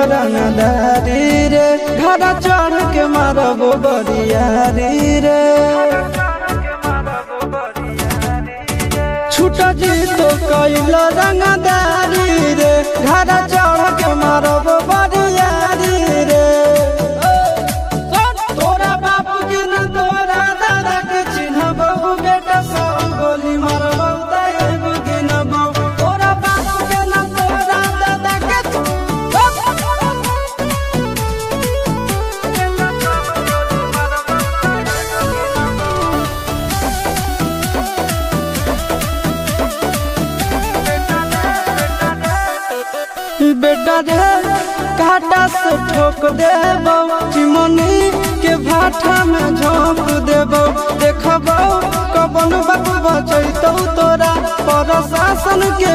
रंगदारी रे घर चढ़ के मारब बरियारी रे छूट जी तो कैल रंगदारी रे घर चढ़ के मारब बरियारी रे तोरा बापू के न तोरा दादा के चिन्हबहु बेटा सब गोली मारबहु तैगो गिनबहु तोरा बापू के न तोरा दादा के बेटा रे काटा से ठोक देबो चिमनी के भाटा में झोंक देबो देखबो कबन बाबू बचैतौ तोरा प्रशासन के